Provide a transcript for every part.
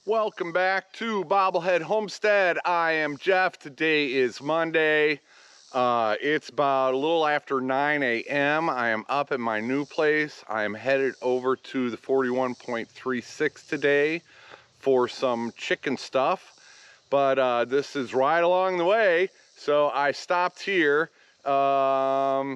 Welcome back to Bobblehead Homestead. I am Jeff. Today is Monday. It's about a little after 9 a.m. I am up at my new place. I am headed over to the 41.36 today for some chicken stuff. But this is right along the way. So I stopped here. Yeah,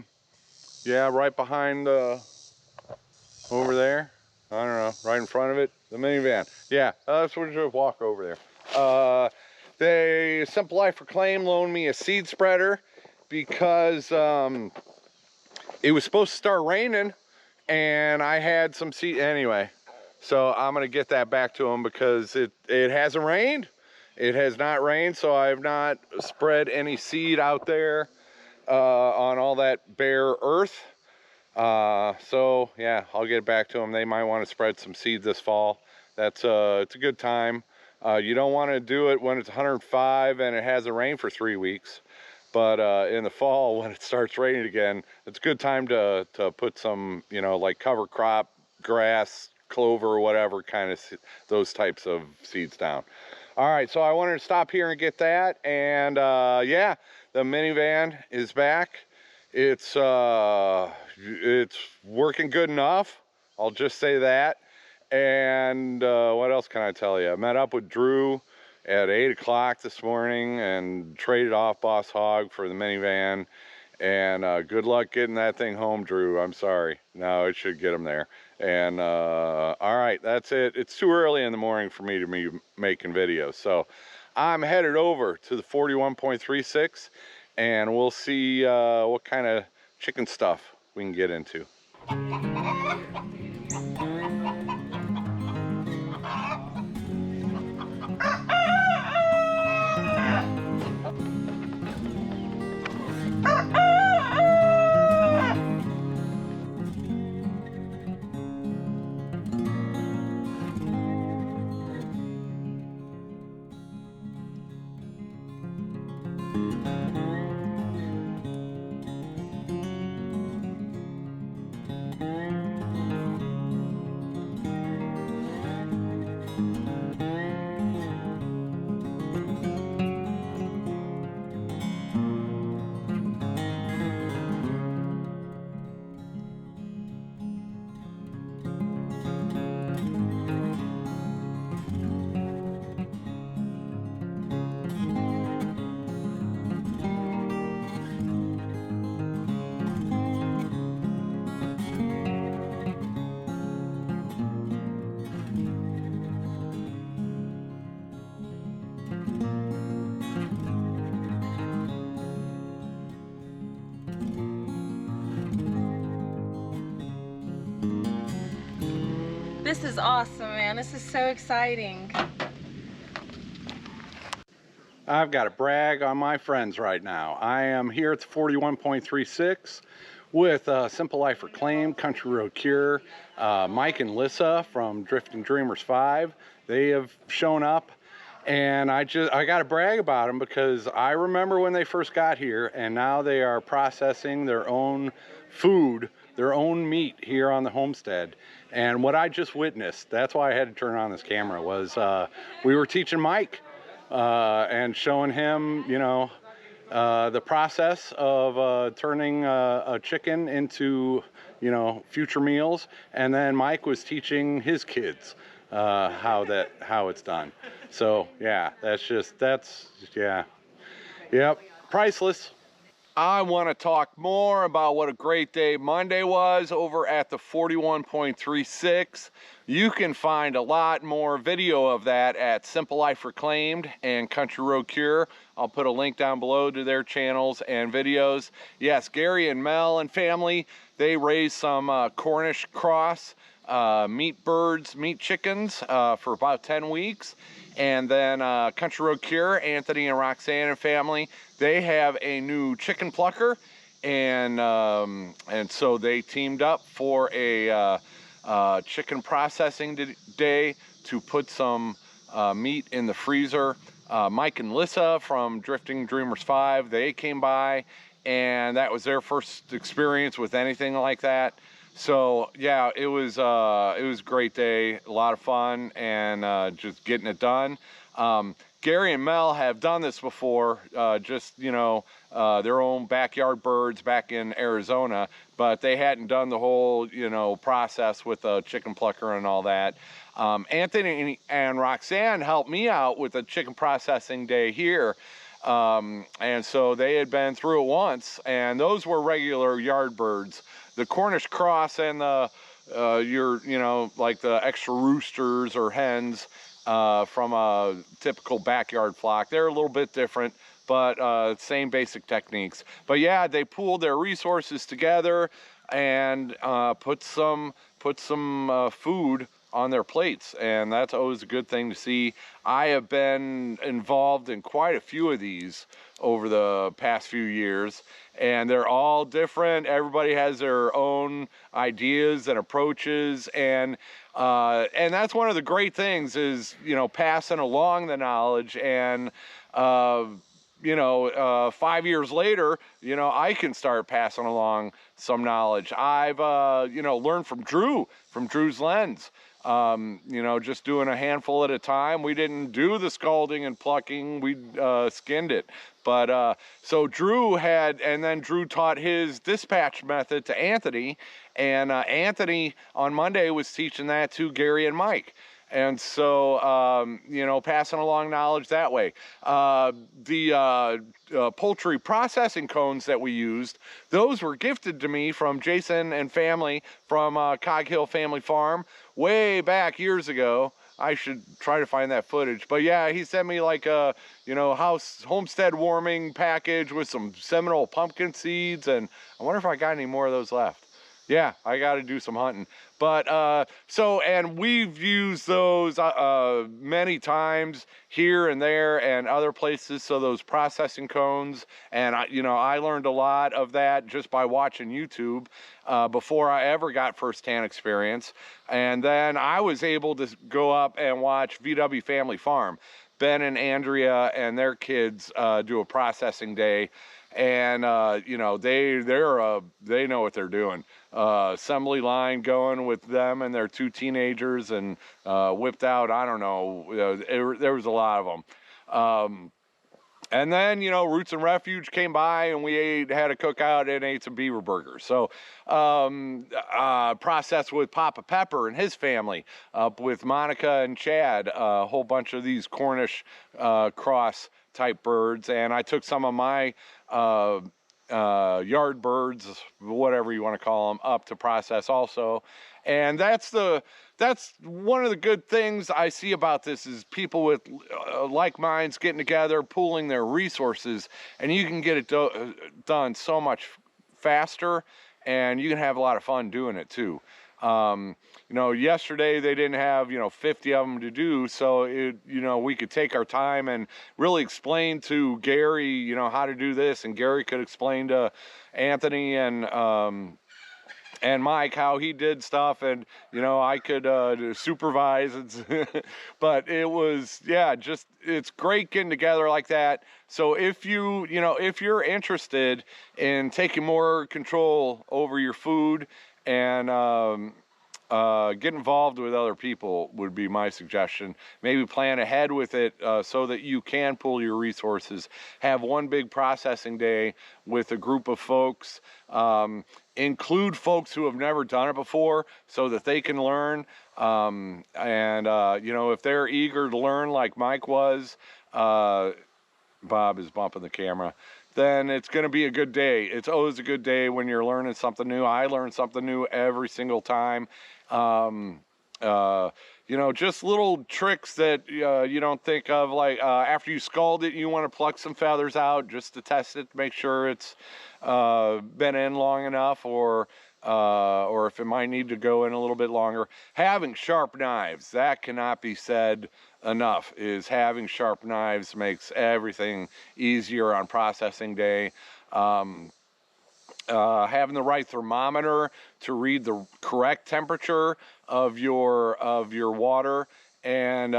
right behind over there. I don't know, right in front of it, the minivan. Yeah, let's just walk over there. They, Simple Life Reclaim, loaned me a seed spreader because it was supposed to start raining and I had some seed anyway. So I'm gonna get that back to them because it hasn't rained. It has not rained, so I have not spread any seed out there on all that bare earth. So yeah, I'll get it back to them. They might want to spread some seeds this fall. That's it's a good time. You don't want to do it when it's 105 and it hasn't rained for 3 weeks, but in the fall when it starts raining again, it's a good time to put some, you know, like cover crop, grass, clover, or whatever kind of those types of seeds down. All right, so I wanted to stop here and get that, and yeah, the minivan is back. It's working good enough, I'll just say that. And what else can I tell you? I met up with Drew at 8 o'clock this morning and traded off Boss Hog for the minivan. And good luck getting that thing home, Drew. I'm sorry. No, it should get him there. And all right, that's it. It's too early in the morning for me to be making videos. So I'm headed over to the 41.36 and we'll see what kind of chicken stuff we can get into. This is awesome, man. This is so exciting. I've got to brag on my friends right now. I am here at the 41.36 with Simple Life Reclaim, Country Road Cure, Mike and Lissa from Drifting Dreamers 5. They have shown up, and I got to brag about them because I remember when they first got here, and now they are processing their own food, their own meat here on the homestead. And what I just witnessed, that's why I had to turn on this camera, was we were teaching Mike and showing him, you know, the process of turning a chicken into, you know, future meals. And then Mike was teaching his kids how it's done. So yeah, yeah, yep, priceless. I want to talk more about what a great day Monday was over at the 41.36. You can find a lot more video of that at Simple Life Reclaimed and Country Road Cure. I'll put a link down below to their channels and videos. Yes, Gary and Mel and family, they raised some Cornish cross meat birds, meat chickens for about 10 weeks. And then Country Road Cure, Anthony and Roxanne and family, they have a new chicken plucker, and so they teamed up for a chicken processing day to put some meat in the freezer. Mike and Lissa from Drifting Dreamers 5, they came by, and that was their first experience with anything like that. So yeah, it was a great day, a lot of fun, and just getting it done. Gary and Mel have done this before, just their own backyard birds back in Arizona, but they hadn't done the whole process with a chicken plucker and all that. Anthony and Roxanne helped me out with a chicken processing day here. And so they had been through it once, and those were regular yard birds. The Cornish cross and the like the extra roosters or hens from a typical backyard flock, they're a little bit different, but same basic techniques. But yeah, they pooled their resources together and put some food on their plates, and that's always a good thing to see. I have been involved in quite a few of these over the past few years, and they're all different. Everybody has their own ideas and approaches, and that's one of the great things is passing along the knowledge. And 5 years later, I can start passing along some knowledge. I've learned from Drew's Lens. Just doing a handful at a time. We didn't do the scalding and plucking, we skinned it. But so Drew taught his dispatch method to Anthony, and Anthony on Monday was teaching that to Gary and Mike. And so, passing along knowledge that way. The poultry processing cones that we used, those were gifted to me from Jason and family from Cog Hill Family Farm way back years ago. I should try to find that footage. But yeah, he sent me like a, house homestead warming package with some Seminole pumpkin seeds. And I wonder if I got any more of those left. Yeah, I got to do some hunting. But and we've used those many times here and there and other places. So those processing cones, and I learned a lot of that just by watching YouTube before I ever got firsthand experience. And then I was able to go up and watch VW Family Farm. Ben and Andrea and their kids do a processing day, and they know what they're doing. Assembly line going with them and their two teenagers, and whipped out, I don't know, there was a lot of them. And then, Roots and Refuge came by, and we had a cookout and ate some beaver burgers. So, processed with Papa Pepper and his family, with Monica and Chad, a whole bunch of these Cornish cross type birds. And I took some of my yard birds, whatever you want to call them, up to process also. And that's one of the good things I see about this is people with like minds getting together, pooling their resources, and you can get it done so much faster, and you can have a lot of fun doing it too. Yesterday they didn't have 50 of them to do, so we could take our time and really explain to Gary how to do this, and Gary could explain to Anthony and Mike how he did stuff, and I could supervise. But it was, yeah, just, it's great getting together like that. So if you're interested in taking more control over your food and get involved with other people would be my suggestion. Maybe plan ahead with it so that you can pool your resources. Have one big processing day with a group of folks. Include folks who have never done it before so that they can learn. If they're eager to learn like Mike was, Bob is bumping the camera, then it's going to be a good day. It's always a good day when you're learning something new. I learn something new every single time. Just little tricks that you don't think of, like after you scald it, you want to pluck some feathers out just to test it to make sure it's been in long enough, or if it might need to go in a little bit longer. Having sharp knives, that cannot be said enough, is having sharp knives makes everything easier on processing day. Having the right thermometer to read the correct temperature of your water, and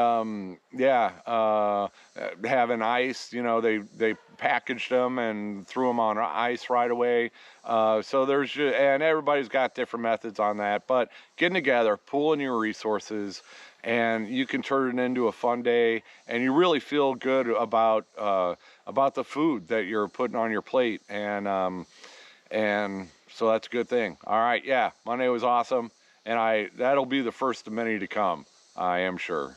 having ice. You know, they packaged them and threw them on ice right away. So and everybody's got different methods on that, but getting together, pooling your resources, and you can turn it into a fun day, and you really feel good about the food that you're putting on your plate, and so that's a good thing. All right, yeah, Monday was awesome, and that'll be the first of many to come, I am sure.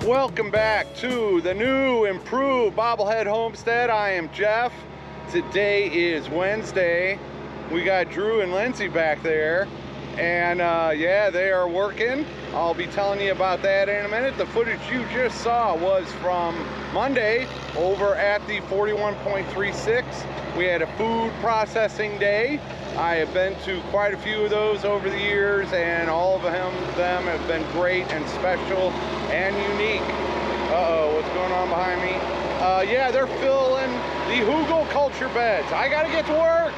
Welcome back to the new improved bobblehead homestead. I am Jeff. Today is Wednesday. We got Drew and Lindsay back there, and yeah, they are working. I'll be telling you about that in a minute. The footage you just saw was from Monday over at the 41.36. We had a food processing day. I have been to quite a few of those over the years, and all of them have been great and special and unique. Uh-oh, what's going on behind me? Yeah, they're filling the hugel culture beds. I gotta get to work.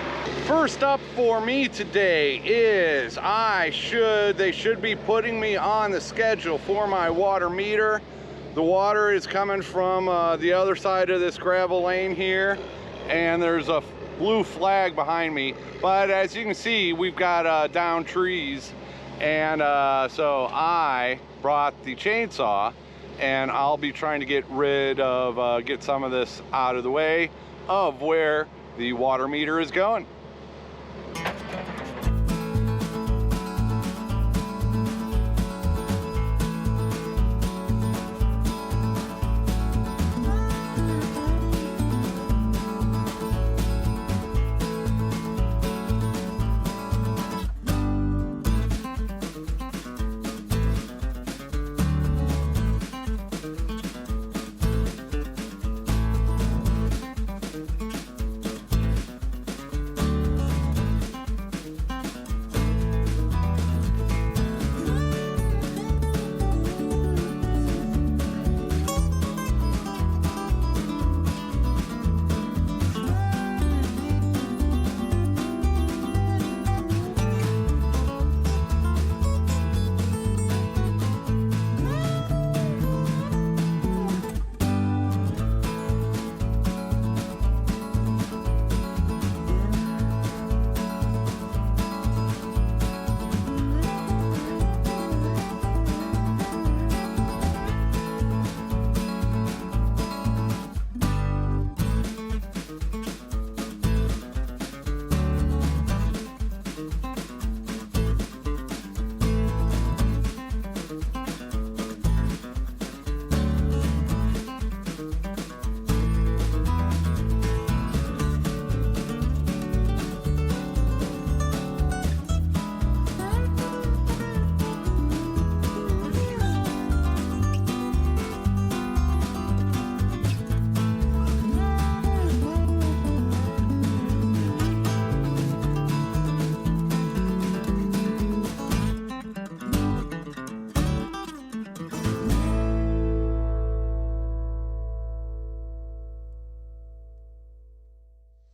First up for me today is they should be putting me on the schedule for my water meter. The water is coming from the other side of this gravel lane here, and there's a blue flag behind me, but as you can see, we've got down trees, and so I brought the chainsaw, and I'll be trying to get some of this out of the way of where the water meter is going.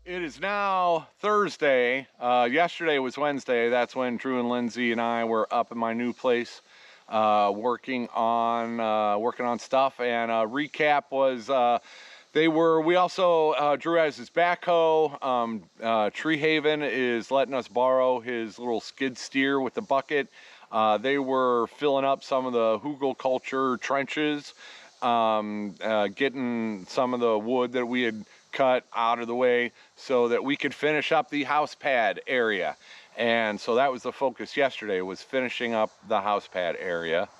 It is now Thursday. Yesterday was Wednesday. That's when Drew and Lindsay and I were up in my new place working on stuff. And recap was we also, Drew has his backhoe. Tree Haven is letting us borrow his little skid steer with the bucket. They were filling up some of the hugel culture trenches, getting some of the wood that we had cut out of the way so that we could finish up the house pad area. And so that was the focus yesterday, was finishing up the house pad area.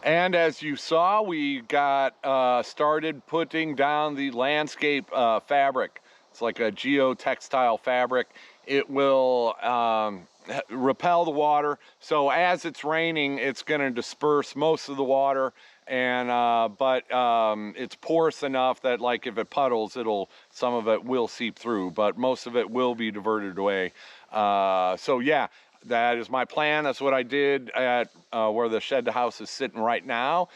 And as you saw, we got started putting down the landscape fabric. It's like a geotextile fabric. It will repel the water. So as it's raining, it's going to disperse most of the water. And but it's porous enough that, like, if it puddles, some of it will seep through, but most of it will be diverted away. So yeah, that is my plan. That's what I did at where the shed to house is sitting right now.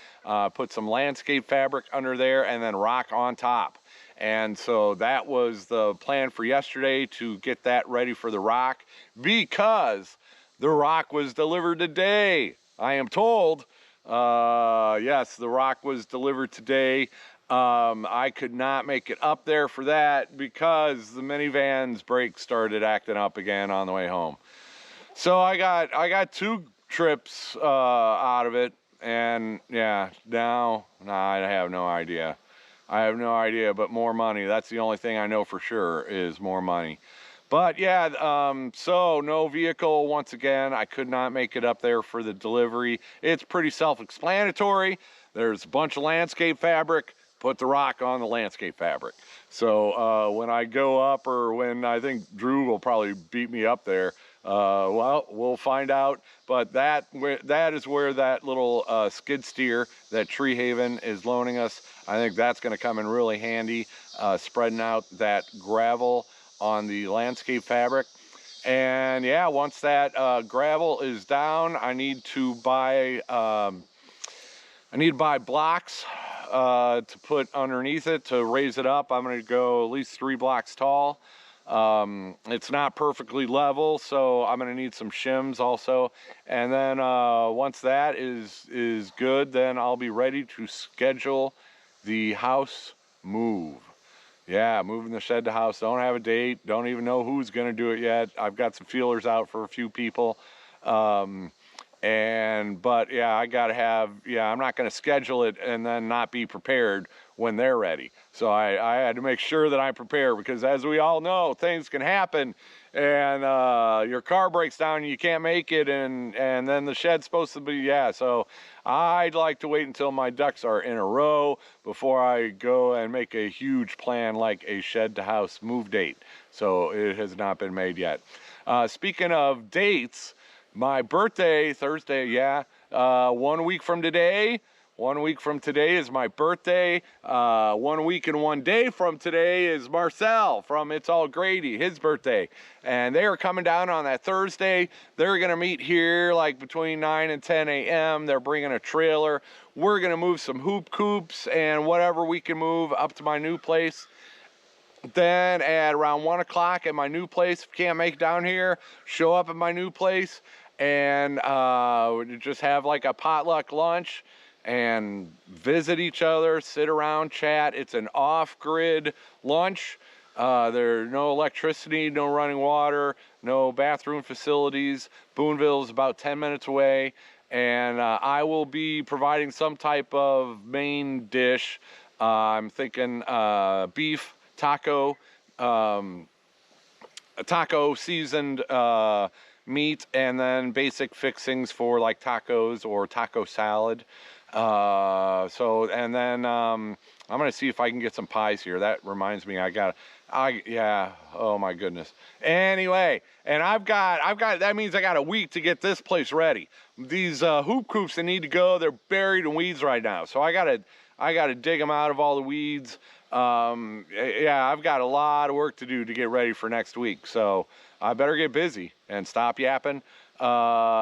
Put some landscape fabric under there and then rock on top. And so that was the plan for yesterday, to get that ready for the rock, because the rock was delivered today. I am told, yes, the rock was delivered today. I could not make it up there for that because the minivan's brakes started acting up again on the way home. So I got 2 trips out of it, and yeah, now I have no idea. I have no idea, but more money. That's the only thing I know for sure, is more money. But yeah, so no vehicle once again. I could not make it up there for the delivery. It's pretty self-explanatory. There's a bunch of landscape fabric. Put the rock on the landscape fabric. So when I go up, or when I think Drew will probably beat me up there, well, we'll find out. But that is where that little skid steer that Tree Haven is loaning us, I think that's going to come in really handy, spreading out that gravel on the landscape fabric. And yeah, once that gravel is down, I need to buy blocks to put underneath it to raise it up. I'm going to go at least 3 blocks tall. It's not perfectly level, so I'm going to need some shims also. And then once that is good, then I'll be ready to schedule the house move. Yeah, moving the shed to house. Don't have a date. Don't even know who's going to do it yet. I've got some feelers out for a few people. But yeah, I gotta have, I'm not gonna schedule it and then not be prepared when they're ready. So I had to make sure that I'm prepared, because as we all know, things can happen, and your car breaks down and you can't make it, and then the shed's supposed to be, so I'd like to wait until my ducks are in a row before I go and make a huge plan like a shed to house move date. So it has not been made yet. Speaking of dates, my birthday, Thursday, 1 week from today. 1 week from today is my birthday. 1 week and 1 day from today is Marcel from It's All Grady, his birthday. And they are coming down on that Thursday. They're going to meet here like between 9 and 10 a.m. They're bringing a trailer. We're going to move some hoop coops and whatever we can move up to my new place. Then at around 1 o'clock at my new place, if you can't make it down here, show up at my new place and just have like a potluck lunch and visit each other, sit around, chat. It's an off-grid lunch. There's no electricity, no running water, no bathroom facilities. Boonville is about 10 minutes away, and I will be providing some type of main dish. I'm thinking beef taco, taco seasoned meat, and then basic fixings for like tacos or taco salad. And then I'm gonna see if I can get some pies here. That reminds me, oh my goodness. Anyway, and I've got that means I got a week to get this place ready. These hoop coops that need to go, they're buried in weeds right now, so I gotta dig them out of all the weeds. I've got a lot of work to do to get ready for next week, so I better get busy and stop yapping.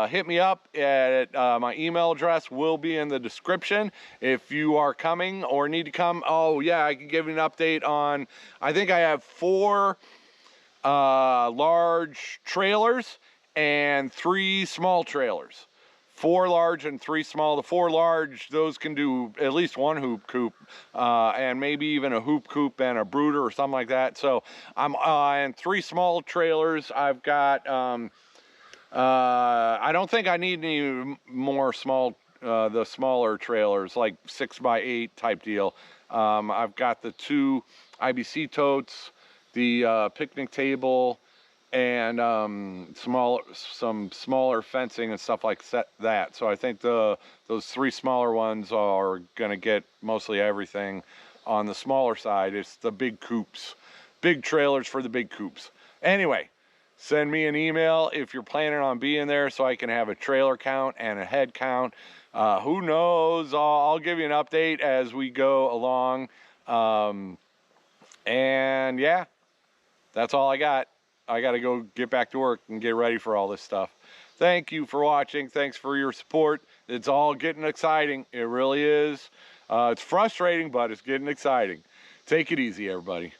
Hit me up at my email address will be in the description if you are coming or need to come. Oh yeah, I can give you an update on, I think I have 4 large trailers and 3 small trailers. 4 large and 3 small. The 4 large, those can do at least 1 hoop coop, and maybe even a hoop coop and a brooder or something like that. So I'm and 3 small trailers. I've got I don't think I need any more the smaller trailers, like 6x8 type deal. I've got the 2 IBC totes, the picnic table, and some smaller fencing and stuff like that. So I think those 3 smaller ones are gonna get mostly everything. On the smaller side, it's the big coops, big trailers for the big coops. Anyway, send me an email if you're planning on being there so I can have a trailer count and a head count. Who knows? I'll give you an update as we go along. And yeah, that's all I got. I got to go get back to work and get ready for all this stuff. Thank you for watching. Thanks for your support. It's all getting exciting. It really is. It's frustrating, but it's getting exciting. Take it easy, everybody.